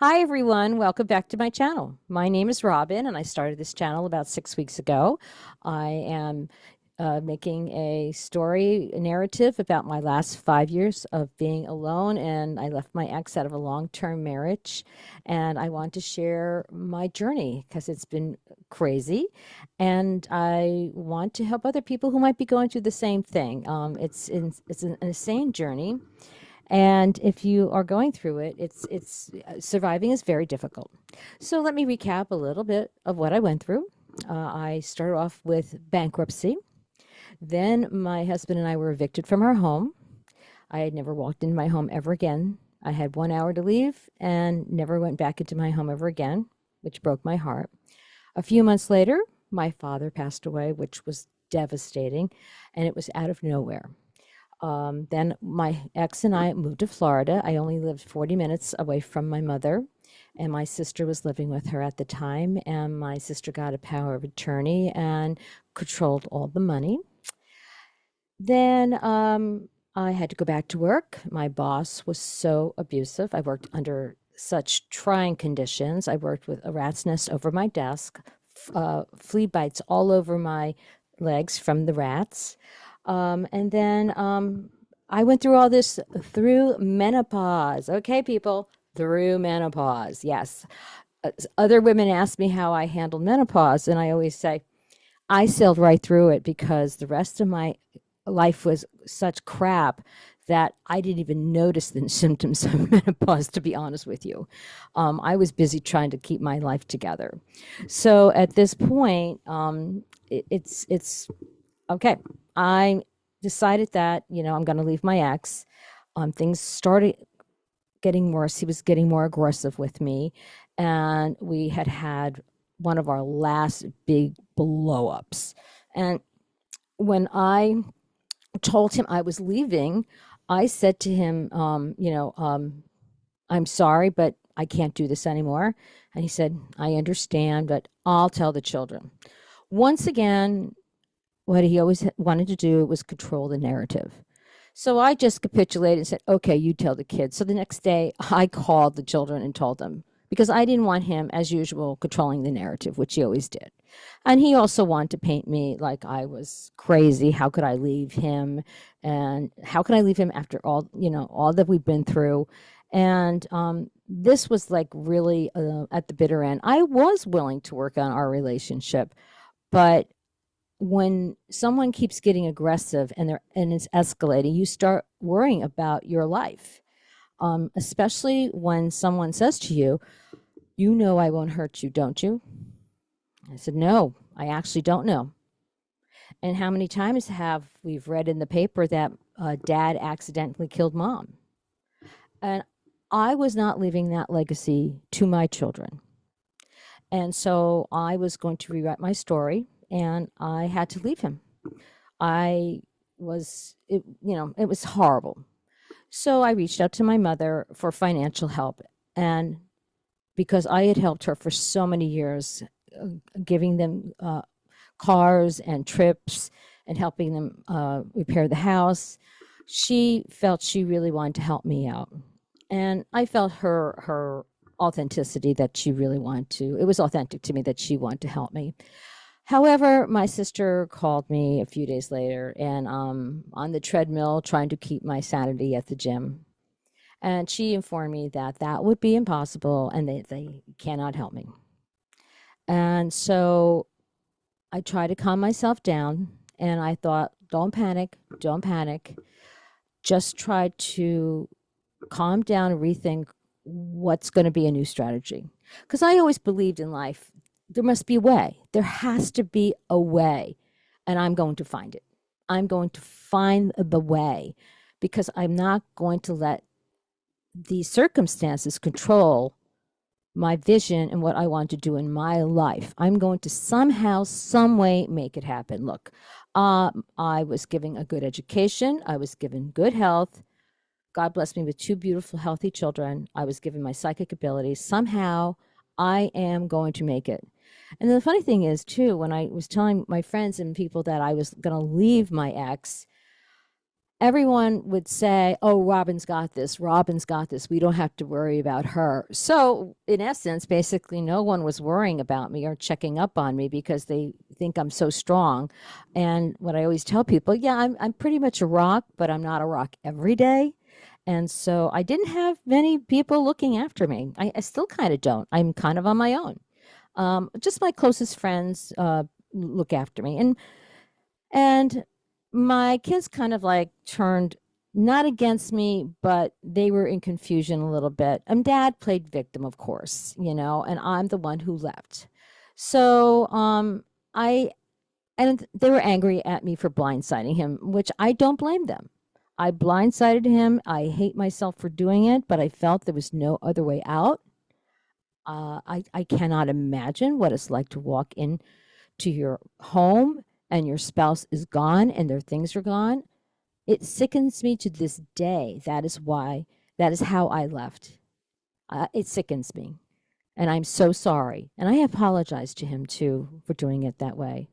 Hi everyone, welcome back to my channel. My name is Robin and I started this channel about 6 weeks ago. I am making a story, a narrative about my last 5 years of being alone, and I left my ex out of a long-term marriage, and I want to share my journey because it's been crazy, and I want to help other people who might be going through the same thing. It's an insane journey, and if you are going through it, it's surviving is very difficult. So let me recap a little bit of what I went through. I started off with bankruptcy. Then my husband and I were evicted from our home. I had never walked into my home ever again. I had 1 hour to leave and never went back into my home ever again, which broke my heart. A few months later, my father passed away, which was devastating, and it was out of nowhere. Then my ex and I moved to Florida. I only lived 40 minutes away from my mother, and my sister was living with her at the time. And my sister got a power of attorney and controlled all the money. Then I had to go back to work. My boss was so abusive. I worked under such trying conditions. I worked with a rat's nest over my desk, flea bites all over my legs from the rats. And then I went through all this through menopause. Okay, people, through menopause. Yes. Other women ask me how I handled menopause, and I always say I sailed right through it because the rest of my life was such crap that I didn't even notice the symptoms of menopause, to be honest with you. I was busy trying to keep my life together. So at this point, it's okay. I decided that, I'm going to leave my ex. Things started getting worse. He was getting more aggressive with me. And we had one of our last big blow ups. And when I told him I was leaving, I said to him, I'm sorry, but I can't do this anymore. And he said, I understand, but I'll tell the children. Once again, what he always wanted to do was control the narrative. So I just capitulated and said, okay, you tell the kids. So the next day I called the children and told them because I didn't want him, as usual, controlling the narrative, which he always did. And he also wanted to paint me like I was crazy. How could I leave him? And how can I leave him after all that we've been through? And this was like really at the bitter end. I was willing to work on our relationship, but when someone keeps getting aggressive and it's escalating, you start worrying about your life, especially when someone says to you, I won't hurt you, don't you? I said, no, I actually don't know. And how many times have we've read in the paper that dad accidentally killed mom? And I was not leaving that legacy to my children. And so I was going to rewrite my story, and I had to leave him. It was horrible. So I reached out to my mother for financial help. And because I had helped her for so many years, giving them cars and trips and helping them repair the house, she felt she really wanted to help me out. And I felt her authenticity, that she really wanted to. It was authentic to me that she wanted to help me. However, my sister called me a few days later, and on the treadmill trying to keep my sanity at the gym. And she informed me that that would be impossible and they cannot help me. And so I tried to calm myself down, and I thought, don't panic, don't panic. Just try to calm down and rethink what's going to be a new strategy. Because I always believed in life, there must be a way. There has to be a way, and I'm going to find it. I'm going to find the way because I'm not going to let these circumstances control my vision and what I want to do in my life. I'm going to somehow, some way make it happen. Look, I was given a good education. I was given good health. God blessed me with two beautiful, healthy children. I was given my psychic abilities. Somehow, I am going to make it. And then the funny thing is, too, when I was telling my friends and people that I was going to leave my ex, everyone would say, oh, Robin's got this. Robin's got this. We don't have to worry about her. So, in essence, basically, no one was worrying about me or checking up on me because they think I'm so strong. And what I always tell people, yeah, I'm pretty much a rock, but I'm not a rock every day. And so I didn't have many people looking after me. I still kind of don't. I'm kind of on my own. Just my closest friends look after me. And my kids kind of like turned not against me, but they were in confusion a little bit. And dad played victim, of course, and I'm the one who left. So I and they were angry at me for blindsiding him, which I don't blame them. I blindsided him. I hate myself for doing it, but I felt there was no other way out. I cannot imagine what it's like to walk in to your home and your spouse is gone and their things are gone. It sickens me to this day. That is how I left. It sickens me. And I'm so sorry. And I apologize to him too for doing it that way.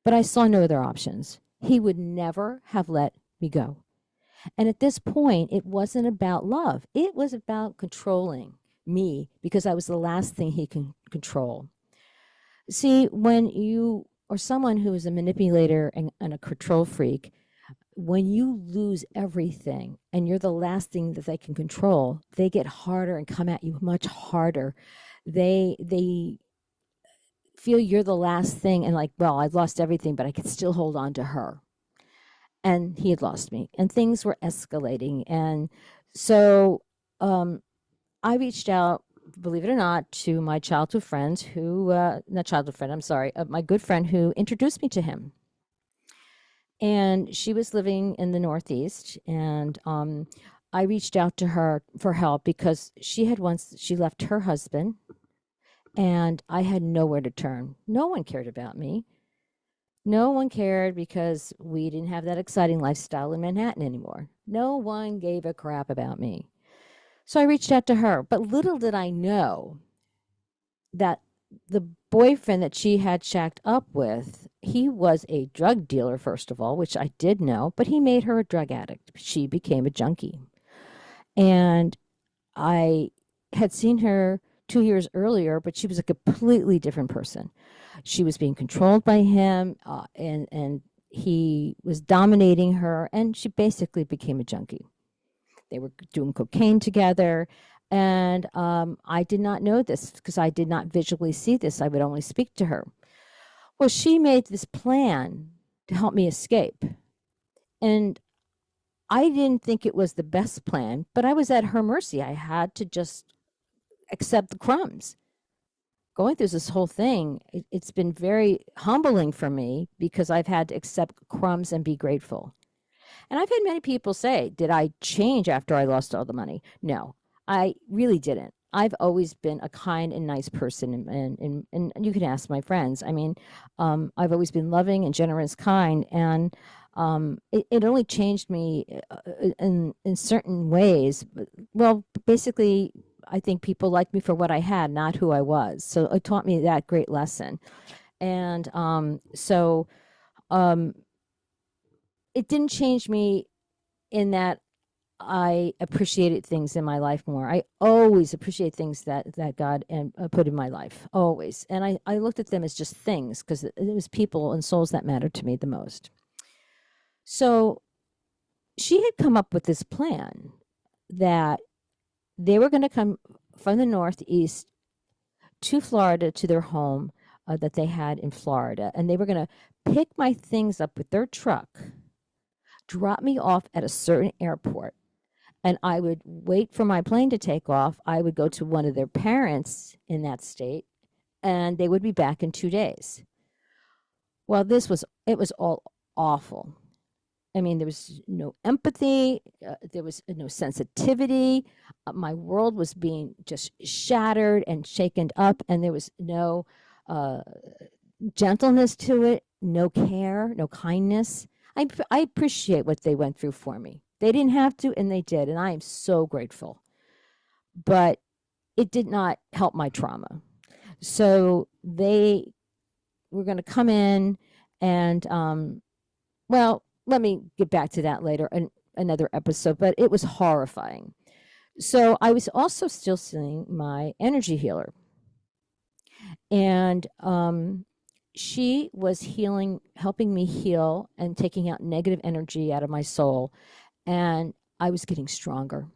But I saw no other options. He would never have let me go. And at this point, it wasn't about love. It was about controlling me because I was the last thing he can control. See, when you or someone who is a manipulator and a control freak, when you lose everything and you're the last thing that they can control, they get harder and come at you much harder. They feel you're the last thing and like, well, I've lost everything, but I can still hold on to her. And he had lost me and things were escalating. And so I reached out, believe it or not, to my childhood friend who, not childhood friend, I'm sorry, my good friend who introduced me to him. And she was living in the Northeast. And I reached out to her for help because she left her husband and I had nowhere to turn. No one cared about me. No one cared because we didn't have that exciting lifestyle in Manhattan anymore. No one gave a crap about me. So I reached out to her, but little did I know that the boyfriend that she had shacked up with, he was a drug dealer, first of all, which I did know, but he made her a drug addict. She became a junkie. And I had seen her 2 years earlier, but she was a completely different person. She was being controlled by him, and he was dominating her, and she basically became a junkie. They were doing cocaine together, and I did not know this because I did not visually see this. I would only speak to her. Well, she made this plan to help me escape, and I didn't think it was the best plan, but I was at her mercy. I had to just accept the crumbs. Going through this whole thing, it's been very humbling for me because I've had to accept crumbs and be grateful. And I've had many people say, did I change after I lost all the money? No, I really didn't. I've always been a kind and nice person, and you can ask my friends. I mean, I've always been loving and generous, kind, and it only changed me in certain ways. Well, basically, I think people liked me for what I had, not who I was. So it taught me that great lesson. And it didn't change me in that I appreciated things in my life more. I always appreciate things that God put in my life, always. And I looked at them as just things because it was people and souls that mattered to me the most. So she had come up with this plan that they were going to come from the Northeast to Florida to their home that they had in Florida. And they were going to pick my things up with their truck, drop me off at a certain airport, and I would wait for my plane to take off. I would go to one of their parents in that state, and they would be back in 2 days. Well, it was all awful. I mean, there was no empathy. There was no sensitivity. My world was being just shattered and shaken up, and there was no gentleness to it, no care, no kindness. I appreciate what they went through for me. They didn't have to, and they did, and I am so grateful. But it did not help my trauma. So they were going to come in and, well, let me get back to that later. And another episode, but it was horrifying. So I was also still seeing my energy healer, and she was healing, helping me heal and taking out negative energy out of my soul. And I was getting stronger.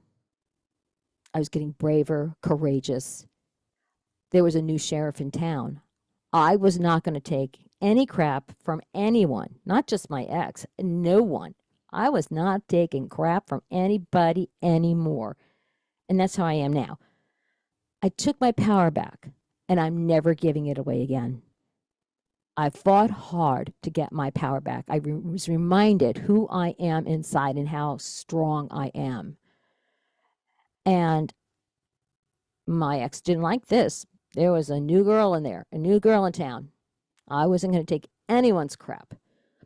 I was getting braver, courageous. There was a new sheriff in town. I was not going to take any crap from anyone, not just my ex, no one. I was not taking crap from anybody anymore. And that's how I am now. I took my power back, and I'm never giving it away again. I fought hard to get my power back. I was reminded who I am inside and how strong I am. And my ex didn't like this. There was a new girl in there, a new girl in town. I wasn't going to take anyone's crap.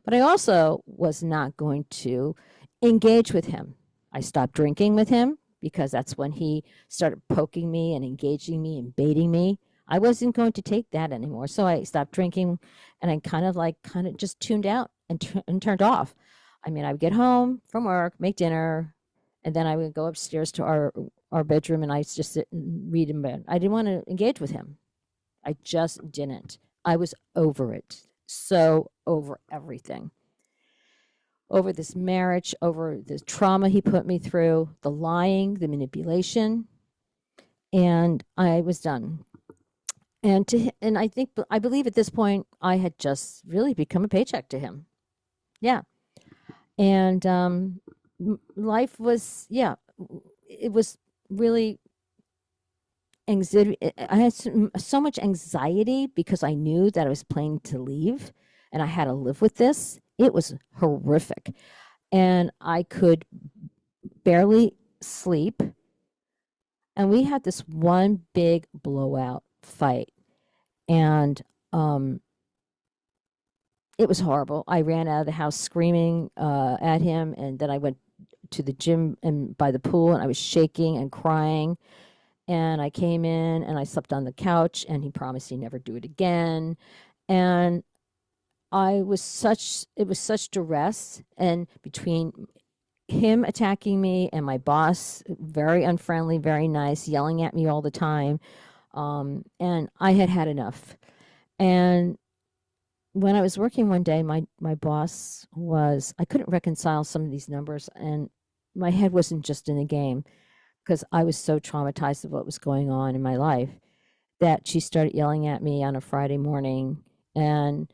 But I also was not going to engage with him. I stopped drinking with him because that's when he started poking me and engaging me and baiting me. I wasn't going to take that anymore. So I stopped drinking, and I kind of just tuned out and turned off. I mean, I would get home from work, make dinner, and then I would go upstairs to our bedroom, and I just sit and read in bed. I didn't want to engage with him. I just didn't. I was over it. So over everything. Over this marriage, over the trauma he put me through, the lying, the manipulation, and I was done. And I believe at this point I had just really become a paycheck to him. Yeah. And life was, it was really anxiety. I had so much anxiety because I knew that I was planning to leave and I had to live with this. It was horrific. And I could barely sleep. And we had this one big blowout fight. And it was horrible. I ran out of the house screaming at him. And then I went to the gym and by the pool, and I was shaking and crying. And I came in and I slept on the couch, and he promised he'd never do it again. And it was such duress, and between him attacking me and my boss, very unfriendly, very nice, yelling at me all the time. And I had had enough. And when I was working one day, my boss I couldn't reconcile some of these numbers, and my head wasn't just in the game because I was so traumatized of what was going on in my life that she started yelling at me on a Friday morning. And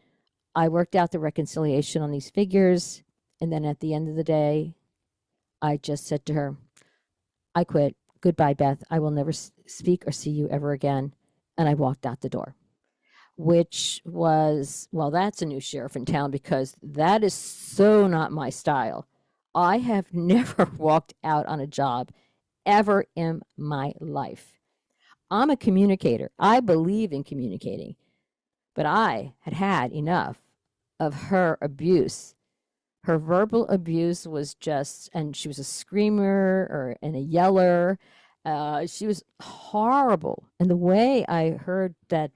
I worked out the reconciliation on these figures. And then at the end of the day, I just said to her, I quit. Goodbye, Beth. I will never speak or see you ever again. And I walked out the door, which was, well, that's a new sheriff in town because that is so not my style. I have never walked out on a job ever in my life. I'm a communicator. I believe in communicating, but I had had enough of her abuse. Her verbal abuse was just, and she was a screamer and a yeller. She was horrible. And the way I heard that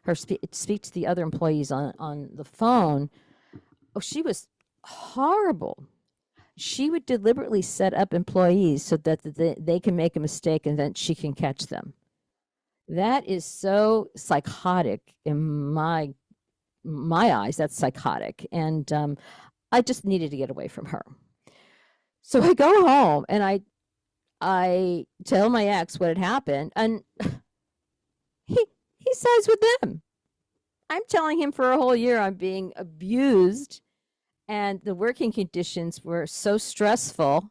her speak to the other employees on the phone, she was horrible. She would deliberately set up employees so that they can make a mistake and then she can catch them. That is so psychotic in my eyes. That's psychotic. And I just needed to get away from her. So I go home and I tell my ex what had happened, and he sides with them. I'm telling him for a whole year I'm being abused, and the working conditions were so stressful.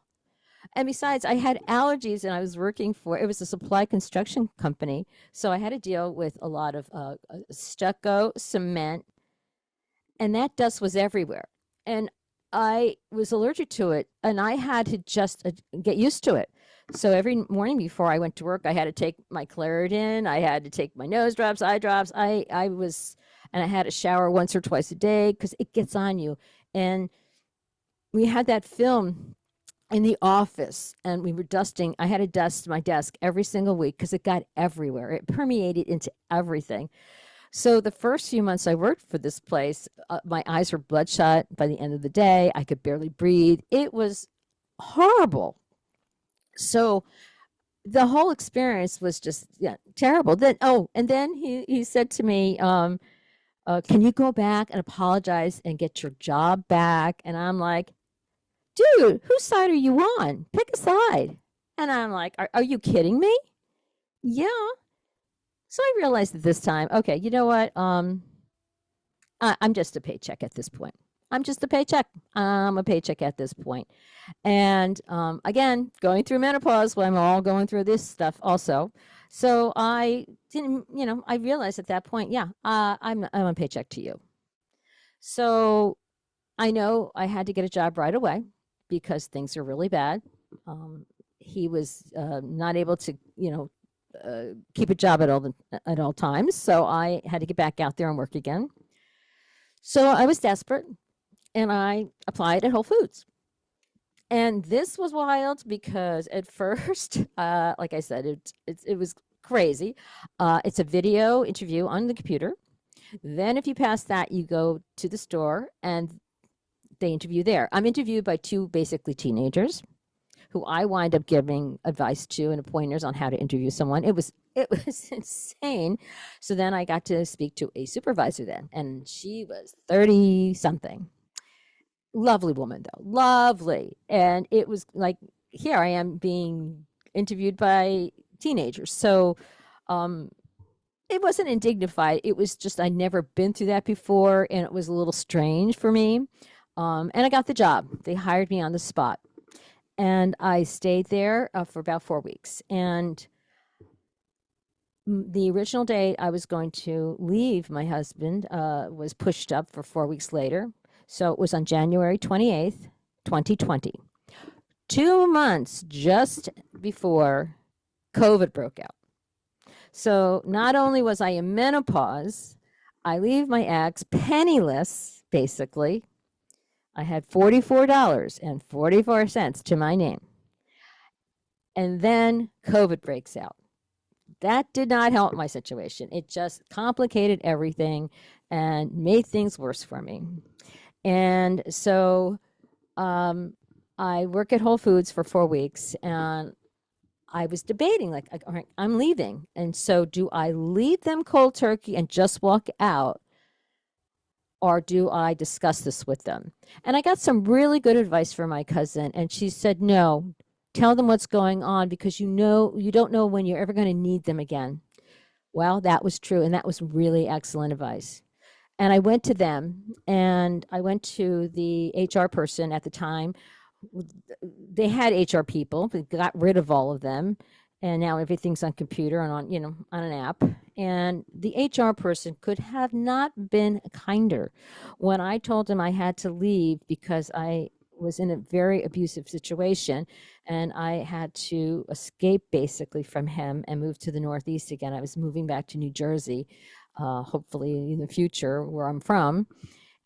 And besides, I had allergies, and I was working it was a supply construction company, so I had to deal with a lot of stucco, cement, and that dust was everywhere. And I was allergic to it, and I had to just get used to it. So every morning before I went to work, I had to take my Claritin, I had to take my nose drops, eye drops. And I had to shower once or twice a day because it gets on you. And we had that film in the office, and we were dusting. I had to dust my desk every single week because it got everywhere. It permeated into everything. So the first few months I worked for this place, my eyes were bloodshot by the end of the day. I could barely breathe. It was horrible. So the whole experience was just, yeah, terrible. Then, oh, and then he said to me, can you go back and apologize and get your job back? And I'm like, dude, whose side are you on? Pick a side. And I'm like, are you kidding me? Yeah. So I realized at this time, okay, you know what? I'm just a paycheck at this point. I'm just a paycheck. I'm a paycheck at this point. And again, going through menopause, well, I'm all going through this stuff also. So I didn't, I realized at that point, yeah, I'm a paycheck to you. So I know I had to get a job right away because things are really bad. He was not able to, keep a job at all times. So I had to get back out there and work again. So I was desperate and I applied at Whole Foods. And this was wild because at first, like I said, it was crazy. It's a video interview on the computer. Then if you pass that, you go to the store and they interview there. I'm interviewed by two basically teenagers who I wind up giving advice to and pointers on how to interview someone. It was insane. So then I got to speak to a supervisor then, and she was 30 something. Lovely woman though, lovely. And it was like, here I am being interviewed by teenagers. So it wasn't indignified. It was just, I'd never been through that before, and it was a little strange for me. And I got the job. They hired me on the spot. And I stayed there for about 4 weeks. And the original date I was going to leave my husband was pushed up for 4 weeks later. So it was on January 28th, 2020. 2 months just before COVID broke out. So not only was I in menopause, I leave my ex penniless, basically. I had $44.44 to my name. And then COVID breaks out. That did not help my situation. It just complicated everything and made things worse for me. And so I work at Whole Foods for 4 weeks, and I was debating, like, all right, I'm leaving. And so do I leave them cold turkey and just walk out? Or do I discuss this with them? And I got some really good advice from my cousin, and she said, no, tell them what's going on, because you don't know when you're ever going to need them again. Well, that was true, and that was really excellent advice. And I went to them, and I went to the HR person at the time. They had HR people, but got rid of all of them. And now everything's on computer and on an app. And the HR person could have not been kinder. When I told him I had to leave because I was in a very abusive situation and I had to escape basically from him and move to the Northeast again. I was moving back to New Jersey, hopefully in the future, where I'm from.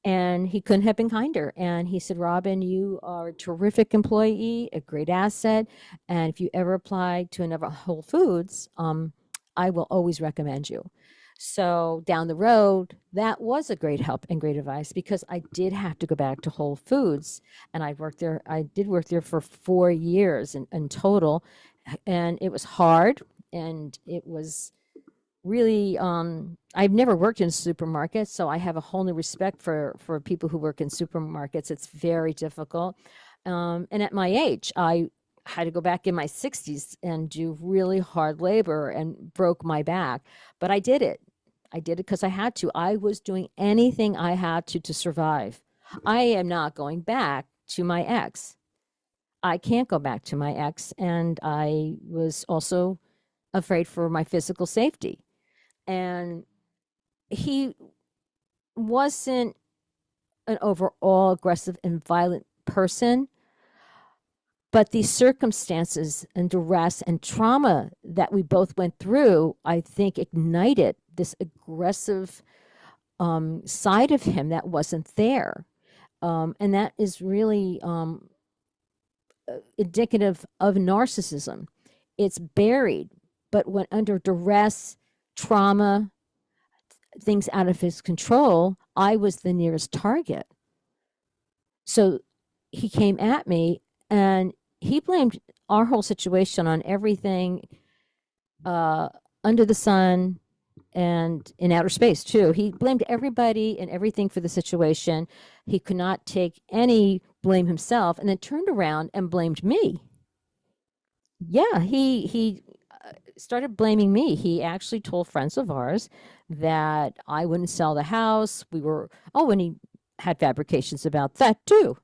And he couldn't have been kinder. And he said, Robin, you are a terrific employee, a great asset. And if you ever apply to another Whole Foods, I will always recommend you. So down the road, that was a great help and great advice, because I did have to go back to Whole Foods. And I did work there for 4 years in total. And it was hard, and it was really, I've never worked in supermarkets, so I have a whole new respect for people who work in supermarkets. It's very difficult. And at my age, I had to go back in my 60s and do really hard labor and broke my back. But I did it. I did it because I had to. I was doing anything I had to survive. I am not going back to my ex. I can't go back to my ex. And I was also afraid for my physical safety. And he wasn't an overall aggressive and violent person, but the circumstances and duress and trauma that we both went through, I think, ignited this aggressive side of him that wasn't there. And that is really indicative of narcissism. It's buried, but when under duress, trauma, things out of his control, I was the nearest target. So he came at me, and he blamed our whole situation on everything uh, under the sun and in outer space too. He blamed everybody and everything for the situation. He could not take any blame himself, and then turned around and blamed me. Yeah, he started blaming me. He actually told friends of ours that I wouldn't sell the house. We were, oh, and he had fabrications about that too.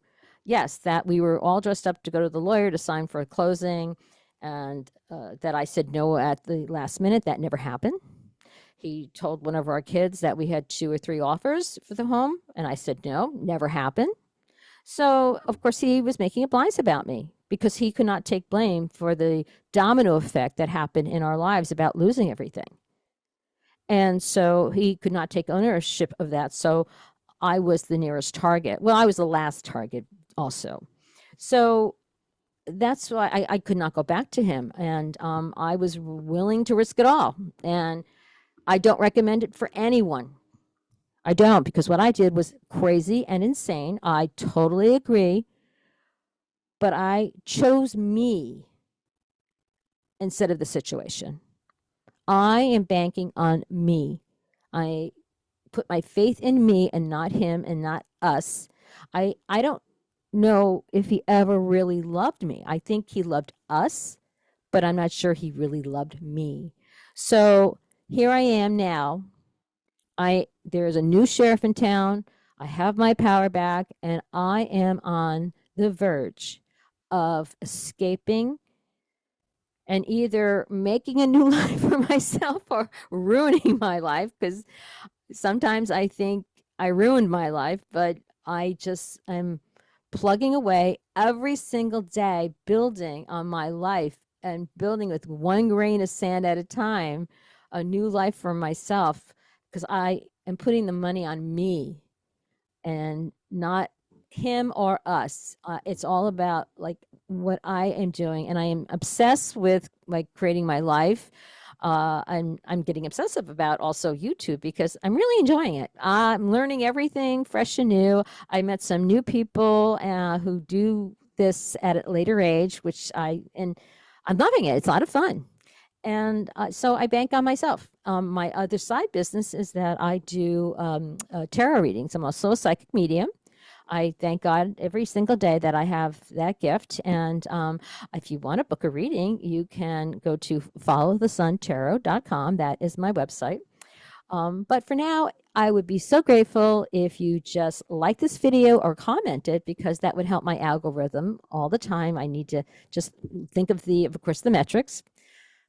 Yes, that we were all dressed up to go to the lawyer to sign for a closing, and that I said no at the last minute. That never happened. He told one of our kids that we had 2 or 3 offers for the home, and I said no, never happened. So, of course, he was making up lies about me because he could not take blame for the domino effect that happened in our lives about losing everything. And so he could not take ownership of that. So I was the nearest target. Well, I was the last target also. So that's why I could not go back to him. And I was willing to risk it all. And I don't recommend it for anyone. I don't, because what I did was crazy and insane. I totally agree. But I chose me instead of the situation. I am banking on me. I put my faith in me and not him and not us. I don't know if he ever really loved me. I think he loved us, but I'm not sure he really loved me. So here I am now. There's a new sheriff in town. I have my power back, and I am on the verge of escaping and either making a new life for myself or ruining my life, because sometimes I think I ruined my life, but I just am plugging away every single day, building on my life and building with one grain of sand at a time, a new life for myself, because I am putting the money on me and not him or us. It's all about like what I am doing, and I am obsessed with like creating my life. I'm getting obsessive about also YouTube because I'm really enjoying it. I'm learning everything fresh and new. I met some new people who do this at a later age, and I'm loving it. It's a lot of fun. And so I bank on myself. My other side business is that I do tarot readings. I'm also a psychic medium. I thank God every single day that I have that gift. And if you want to book a reading, you can go to followthesuntarot.com. That is my website. But for now, I would be so grateful if you just like this video or comment it, because that would help my algorithm all the time. I need to just think of course, the metrics.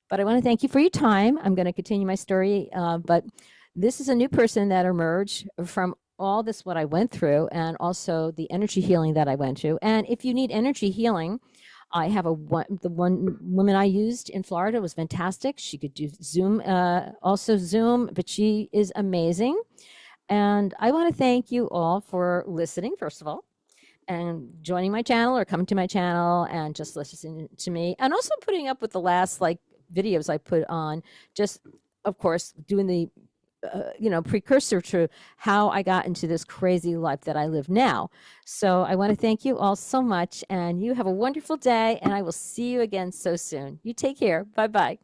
But I want to thank you for your time. I'm going to continue my story. But this is a new person that emerged from all this, what I went through, and also the energy healing that I went through. And if you need energy healing, I have the one woman I used in Florida was fantastic. She could do Zoom, also Zoom, but she is amazing. And I want to thank you all for listening, first of all, and joining my channel or coming to my channel and just listening to me, and also putting up with the last videos I put on, just of course doing the precursor to how I got into this crazy life that I live now. So I want to thank you all so much, and you have a wonderful day, and I will see you again so soon. You take care. Bye-bye.